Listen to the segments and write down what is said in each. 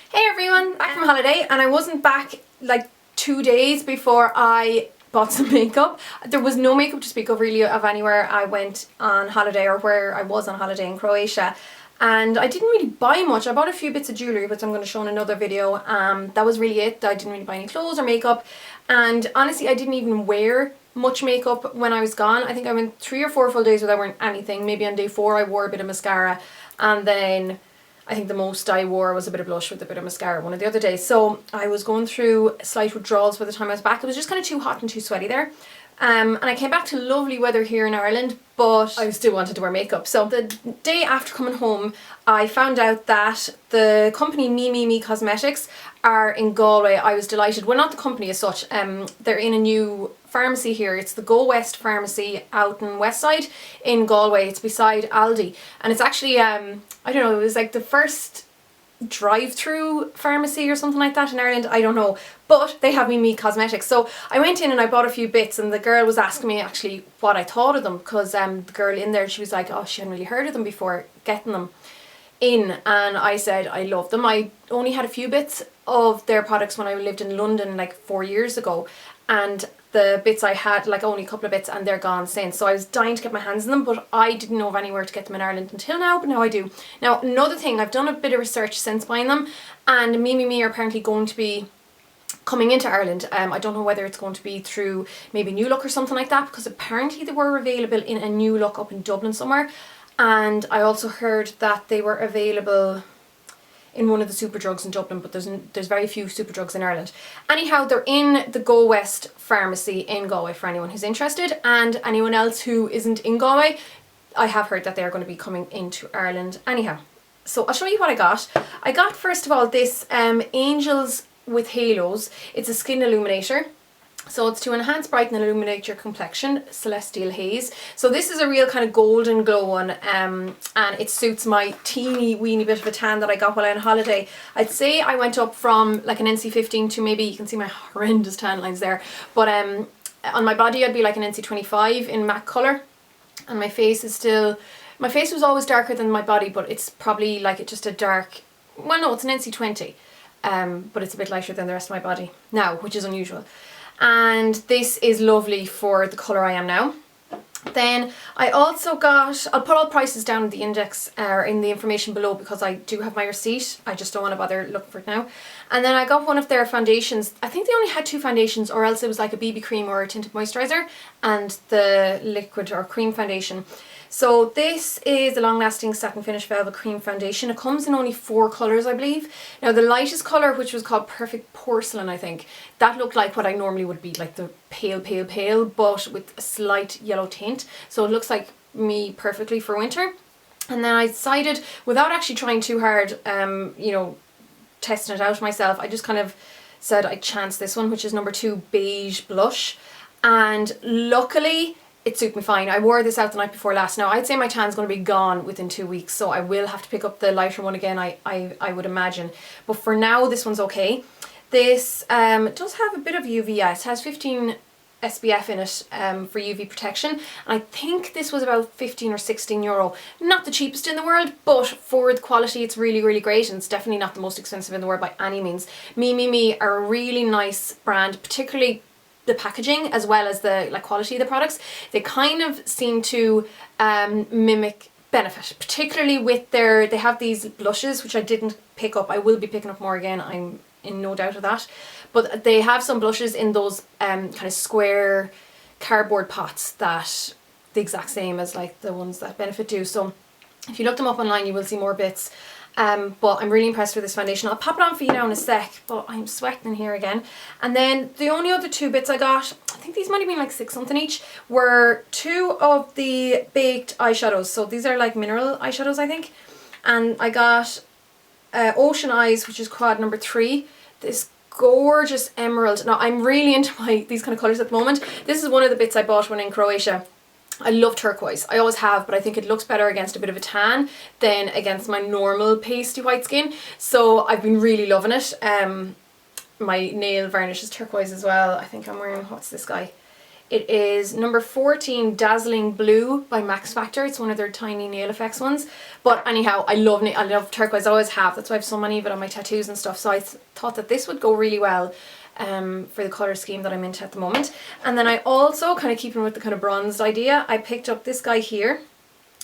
Hey everyone, back from holiday, and I wasn't back like 2 days before I bought some makeup. There was no makeup to speak of really of anywhere I went on holiday or where I was on holiday in Croatia. And I didn't really buy much. I bought a few bits of jewellery, which I'm going to show in another video. That was really it. I didn't really buy any clothes or makeup. And honestly, I didn't even wear much makeup when I was gone. I think I went 3 or 4 full days without wearing anything. Maybe on day 4 I wore a bit of mascara, and then I think the most I wore was a bit of blush with a bit of mascara one of the other days. So I was going through slight withdrawals by the time I was back. It was just kind of too hot and too sweaty there. And I came back to lovely weather here in Ireland, but I still wanted to wear makeup. So the day after coming home, I found out that the company Mii Cosmetics are in Galway. I was delighted. Well, not the company as such. They're in a new pharmacy here. It's the Go West pharmacy out in Westside in Galway. It's beside Aldi, and it's actually I don't know, it was like the first drive-through pharmacy or something like that in Ireland, I don't know, but they have Mii Cosmetics. So I went in and I bought a few bits, and the girl was asking me actually what I thought of them, because the girl in there, she was like, oh, she hadn't really heard of them before getting them in, and I said I love them. I only had a few bits of their products when I lived in London like 4 years ago, and the bits I had, like only a couple of bits, and they're gone since. So I was dying to get my hands on them, but I didn't know of anywhere to get them in Ireland until now, but now I do. Now, another thing, I've done a bit of research since buying them, and MeMeMe are apparently going to be coming into Ireland. I don't know whether it's going to be through maybe New Look or something like that, because apparently they were available in a New Look up in Dublin somewhere, and I also heard that they were available in one of the Superdrugs in Dublin, but there's very few Superdrugs in Ireland. Anyhow, they're in the Go West pharmacy in Galway for anyone who's interested, and anyone else who isn't in Galway, I have heard that they're going to be coming into Ireland. Anyhow, so I'll show you what I got. I got, first of all, this Angels with Halos. It's a skin illuminator. So it's to enhance, brighten and illuminate your complexion, Celestial Haze. So this is a real kind of golden glow one, and it suits my teeny weeny bit of a tan that I got while I was on holiday. I'd say I went up from like an NC15 to, maybe you can see my horrendous tan lines there, but on my body I'd be like an NC25 in matte colour, and my face is still, my face was always darker than my body, but it's probably like just a dark, well no, it's an NC20, but it's a bit lighter than the rest of my body now, which is unusual. And this is lovely for the colour I am now. Then I also got, I'll put all prices down in the index or in the information below, because I do have my receipt. I just don't want to bother looking for it now. And then I got one of their foundations. I think they only had 2 foundations, or else it was like a BB cream or a tinted moisturiser and the liquid or cream foundation. So this is the Long Lasting Satin Finish Velvet Cream Foundation. It comes in only 4 colours, I believe. Now the lightest colour, which was called Perfect Porcelain, I think, that looked like what I normally would be, like the pale, but with a slight yellow tint. So it looks like me perfectly for winter. And then I decided, without actually trying too hard, you know, testing it out myself, I just kind of said I'd chance this one, which is number 2 Beige Blush. And luckily, it suited me fine. I wore this out the night before last. Now, I'd say my tan's going to be gone within 2 weeks, so I will have to pick up the lighter one again, I would imagine. But for now, this one's okay. This does have a bit of UV. It has 15 SPF in it for UV protection. And I think this was about 15 or 16 euro. Not the cheapest in the world, but for the quality, it's really, really great. And it's definitely not the most expensive in the world by any means. MeMeMe are a really nice brand, particularly the packaging as well as the quality of the products. They kind of seem to mimic Benefit, particularly with they have these blushes, which I didn't pick up. I will be picking up more again, I'm in no doubt of that, but they have some blushes in those kind of square cardboard pots that the exact same as like the ones that Benefit do. So if you look them up online, you will see more bits. But I'm really impressed with this foundation. I'll pop it on for you now in a sec, but I'm sweating in here again. And then the only other 2 bits I got, I think these might have been like 6 something each, were 2 of the baked eyeshadows. So these are like mineral eyeshadows, I think. And I got Ocean Eyes, which is quad number 3. This gorgeous emerald. Now I'm really into these kind of colours at the moment. This is one of the bits I bought when in Croatia. I love turquoise. I always have, but I think it looks better against a bit of a tan than against my normal pasty white skin. So I've been really loving it. My nail varnish is turquoise as well. I think I'm wearing, what's this guy? It is number 14, Dazzling Blue by Max Factor. It's one of their tiny nail effects ones. But anyhow, I love turquoise. I always have. That's why I have so many of it on my tattoos and stuff. So I thought that this would go really well for the colour scheme that I'm into at the moment. And then I also, kind of keeping with the kind of bronzed idea, I picked up this guy here,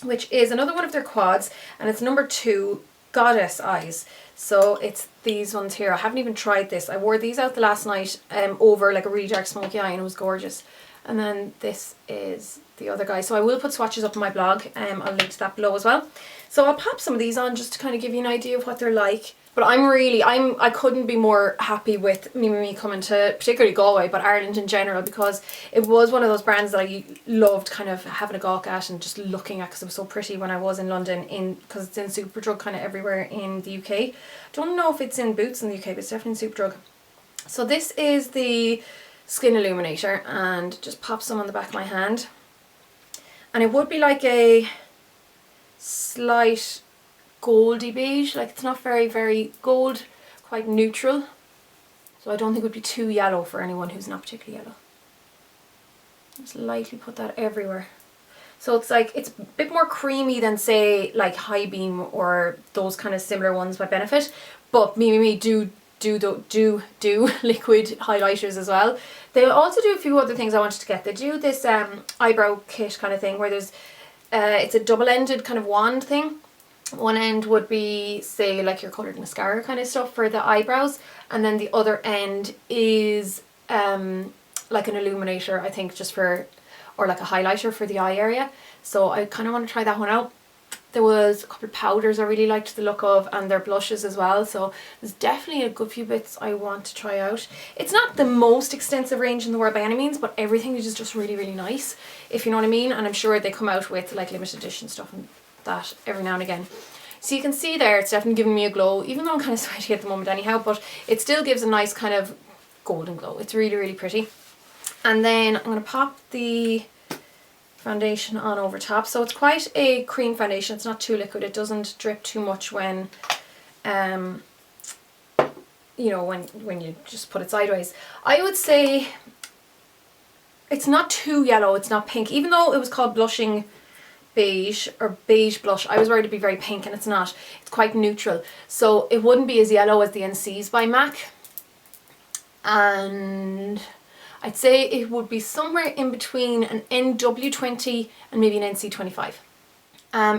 which is another one of their quads, and it's number 2, Goddess Eyes. So it's these ones here. I haven't even tried this. I wore these out the last night over like a really dark smoky eye, and it was gorgeous. And then this is the other guy. So I will put swatches up on my blog. I'll link to that below as well. So I'll pop some of these on just to kind of give you an idea of what they're like. But I couldn't be more happy with MeMeMe coming to particularly Galway, but Ireland in general, because it was one of those brands that I loved kind of having a gawk at and just looking at, because it was so pretty when I was in London, because it's in Superdrug kind of everywhere in the UK. Don't know if it's in Boots in the UK, but it's definitely in Superdrug. So this is the Skin Illuminator, and just pop some on the back of my hand. And it would be like a slight goldy beige, like it's not very, very gold, quite neutral. So I don't think it would be too yellow for anyone who's not particularly yellow. Just lightly put that everywhere. So it's like, it's a bit more creamy than say like High Beam or those kind of similar ones by Benefit. But MeMeMe do liquid highlighters as well. They also do a few other things I wanted to get. They do this eyebrow kit kind of thing where there's it's a double-ended kind of wand thing. One end would be, say, like your coloured mascara kind of stuff for the eyebrows, and then the other end is like an illuminator, I think, just for, or like a highlighter for the eye area. So I kind of want to try that one out. There was a couple of powders I really liked the look of, and their blushes as well. So there's definitely a good few bits I want to try out. It's not the most extensive range in the world by any means, but everything is just really, really nice, if you know what I mean. And I'm sure they come out with like limited edition stuff and that every now and again. So you can see there, it's definitely giving me a glow, even though I'm kind of sweaty at the moment anyhow, but it still gives a nice kind of golden glow. It's really, really pretty. And then I'm going to pop the foundation on over top. So it's quite a cream foundation. It's not too liquid. It doesn't drip too much when, you know, when you just put it sideways. I would say it's not too yellow. It's not pink. Even though it was called Blushing Beige or Beige Blush, I was worried it'd be very pink, and it's not. It's quite neutral. So it wouldn't be as yellow as the NCs by MAC. And I'd say it would be somewhere in between an NW20 and maybe an NC25.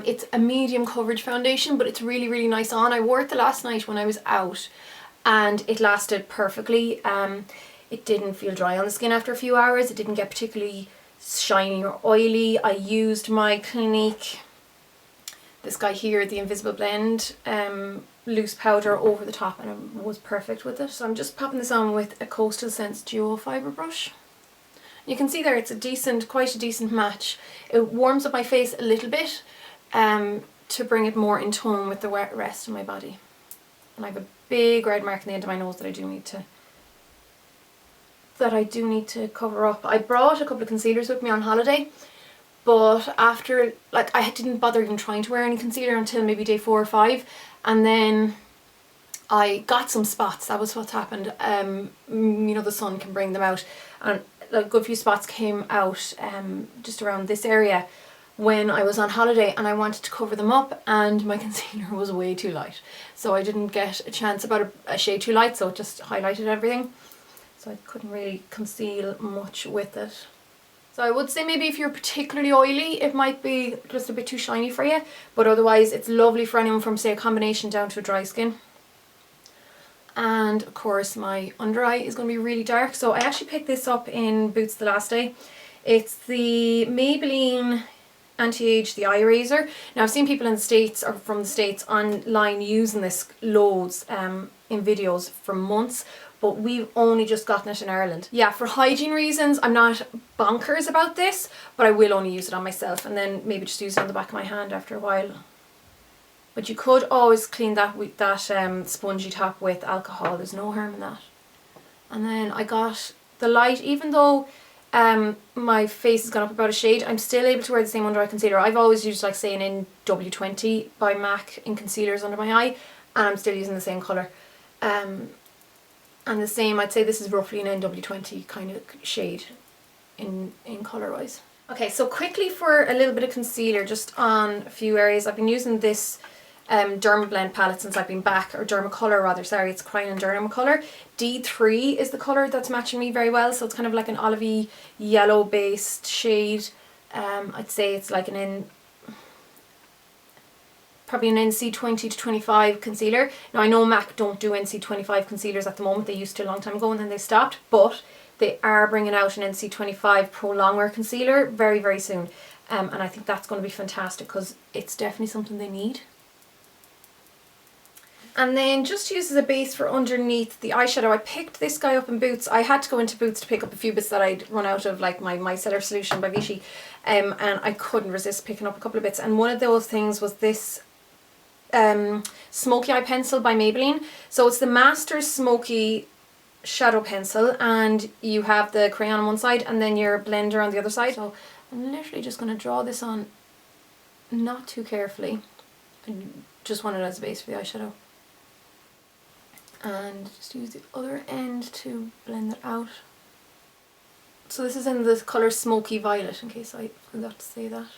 It's a medium coverage foundation, but it's really, really nice on. I wore it the last night when I was out, and it lasted perfectly. It didn't feel dry on the skin after a few hours. It didn't get particularly shiny or oily. I used my Clinique, this guy here, the Invisible Blend loose powder over the top, and it was perfect with it. So I'm just popping this on with a Coastal Scents Duo Fibre Brush. You can see there it's a decent, quite a decent match. It warms up my face a little bit to bring it more in tone with the rest of my body. And I have a big red mark in the end of my nose that I do need to cover up. I brought a couple of concealers with me on holiday, but after, like, I didn't bother even trying to wear any concealer until maybe day 4 or 5, and then I got some spots. That was what's happened. You know, the sun can bring them out, and a good few spots came out just around this area when I was on holiday, and I wanted to cover them up, and my concealer was way too light, so I didn't get a chance, about a shade too light, so it just highlighted everything. So I couldn't really conceal much with it. So I would say maybe if you're particularly oily, it might be just a bit too shiny for you. But otherwise, it's lovely for anyone from, say, a combination down to a dry skin. And of course, my under eye is going to be really dark. So I actually picked this up in Boots the last day. It's the Maybelline Anti-Age the Eye Eraser. Now I've seen people in the States, or from the States, online using this loads in videos for months. But we've only just gotten it in Ireland. Yeah, for hygiene reasons, I'm not bonkers about this, but I will only use it on myself, and then maybe just use it on the back of my hand after a while. But you could always clean that with that spongy top with alcohol. There's no harm in that. And then I got the light, even though my face has gone up about a shade, I'm still able to wear the same under eye concealer. I've always used, like, say, an NW20 by MAC in concealers under my eye, and I'm still using the same colour. And the same, I'd say this is roughly an NW20 kind of shade. in colour wise. Okay, so quickly for a little bit of concealer just on a few areas. I've been using this Dermablend palette since I've been back, or DermaColor rather, sorry, it's Kryolan DermaColor. D3 is the colour that's matching me very well, so it's kind of like an olivey yellow based shade. I'd say it's like probably an NC 20 to 25 concealer. Now I know MAC don't do NC 25 concealers at the moment, they used to a long time ago and then they stopped, but they are bringing out an NC 25 Pro Longwear concealer very, very soon. And I think that's going to be fantastic because it's definitely something they need. And then just to use as a base for underneath the eyeshadow, I picked this guy up in Boots. I had to go into Boots to pick up a few bits that I'd run out of, like my Micellar Solution by Vichy. And I couldn't resist picking up a couple of bits. And one of those things was this Smokey Eye Pencil by Maybelline. So it's the Master Smokey Shadow Pencil, and you have the crayon on one side and then your blender on the other side. So I'm literally just going to draw this on not too carefully. I just want it as a base for the eyeshadow. And just use the other end to blend it out. So this is in the colour Smoky Violet, in case I forgot to say that.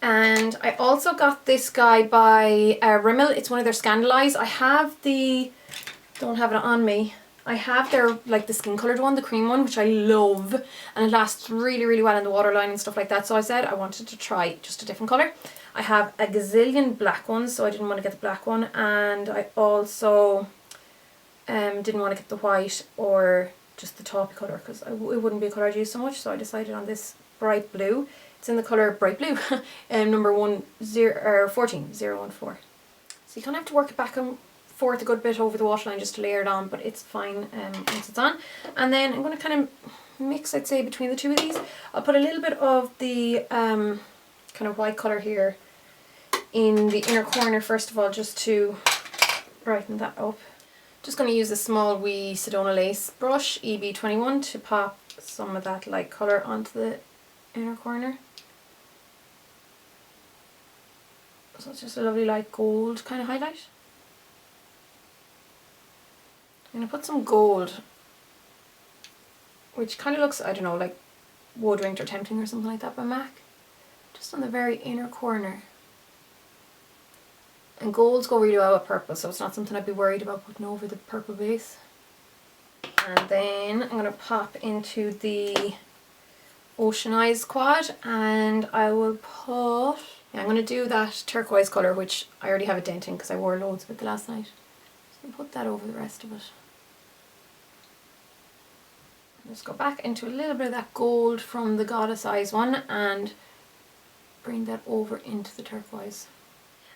And I also got this guy by Rimmel. It's one of their ScandalEyes. I have don't have it on me. I have their, like the skin coloured one, the cream one, which I love. And it lasts really, really well in the waterline and stuff like that. So I said I wanted to try just a different colour. I have a gazillion black ones, so I didn't want to get the black one. And I also didn't want to get the white or just the taupey colour because it wouldn't be a colour I'd use so much. So I decided on this bright blue. It's in the colour Bright Blue, number 14014. So you kind of have to work it back and forth a good bit over the waterline just to layer it on, but it's fine once it's on. And then I'm going to kind of mix, I'd say, between the two of these. I'll put a little bit of the kind of white colour here in the inner corner first of all, just to brighten that up. Just going to use a small wee ScandalEyes brush, EB21, to pop some of that light colour onto the inner corner. So it's just a lovely light gold kind of highlight. I'm going to put some gold, which kind of looks, I don't know, like Wood Winter Tempting or something like that by MAC. Just on the very inner corner. And golds go really well with purple, so it's not something I'd be worried about putting over the purple base. And then I'm going to pop into the Ocean Eyes quad, and I will put, I'm going to do that turquoise colour, which I already have a dent in because I wore loads of it the last night. So I'll put that over the rest of it. Just go back into a little bit of that gold from the Goddess Eyes one and bring that over into the turquoise.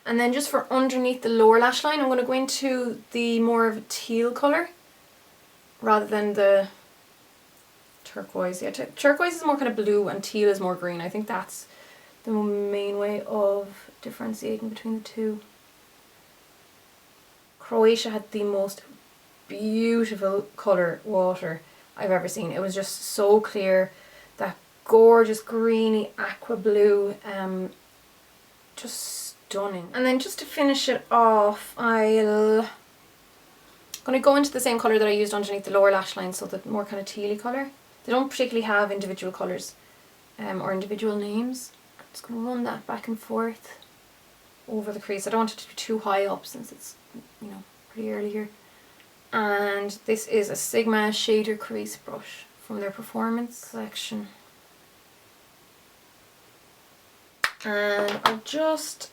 And then just for underneath the lower lash line, I'm going to go into the more of a teal colour rather than the turquoise. Yeah, turquoise is more kind of blue and teal is more green. I think that's the main way of differentiating between the two. Croatia had the most beautiful colour water I've ever seen. It was just so clear, that gorgeous greeny aqua blue, just stunning. And then just to finish it off, I'm going to go into the same colour that I used underneath the lower lash line, so the more kind of tealy colour. They don't particularly have individual colours or individual names. I'm just going to run that back and forth over the crease. I don't want it to be too high up since it's, you know, pretty early here. And this is a Sigma shader crease brush from their Performance collection. And I'll just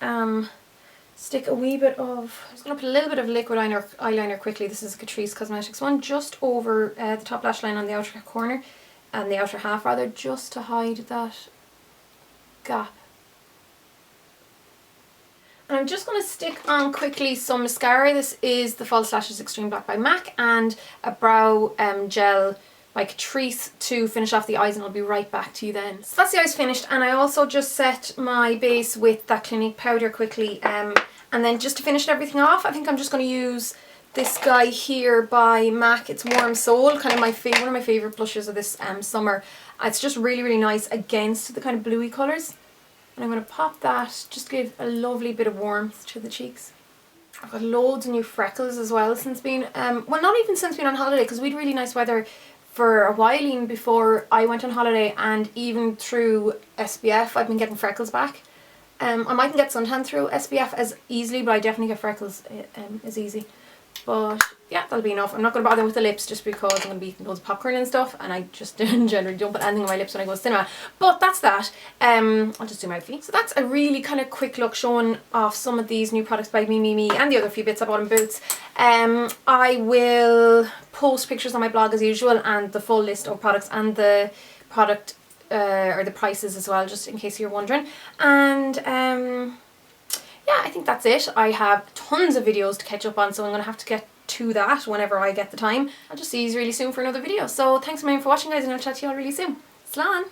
stick a wee bit of, I'm just going to put a little bit of liquid eyeliner quickly. This is a Catrice Cosmetics one, just over the top lash line on the outer corner, and the outer half rather, just to hide that gap. And I'm just going to stick on quickly some mascara. This is the False Lashes Extreme Black by MAC, and a brow gel by Catrice to finish off the eyes, and I'll be right back to you then. So that's the eyes finished, and I also just set my base with that Clinique powder quickly, and then just to finish everything off, I think I'm just going to use this guy here by MAC. It's Warm Soul, kind of one of my favourite blushes of this summer. It's just really, really nice against the kind of bluey colours. And I'm going to pop that, just to give a lovely bit of warmth to the cheeks. I've got loads of new freckles as well since being, well, not even since being on holiday, because we had really nice weather for a while, even before I went on holiday, and even through SPF I've been getting freckles back. I mightn't get suntan through SPF as easily, but I definitely get freckles as easy. But yeah, that'll be enough. I'm not going to bother with the lips just because I'm going to be eating loads of popcorn and stuff, and I just generally don't put anything on my lips when I go to cinema. But that's that. I'll just do my feet. So that's a really kind of quick look showing off some of these new products by MeMeMe and the other few bits I bought in Boots. I will post pictures on my blog as usual, and the full list of products and the product or the prices as well, just in case you're wondering. And yeah, I think that's it. I have tons of videos to catch up on, so I'm going to have to get to that whenever I get the time. I'll just see you really soon for another video. So thanks a million for watching, guys, and I'll chat to you all really soon. Slán!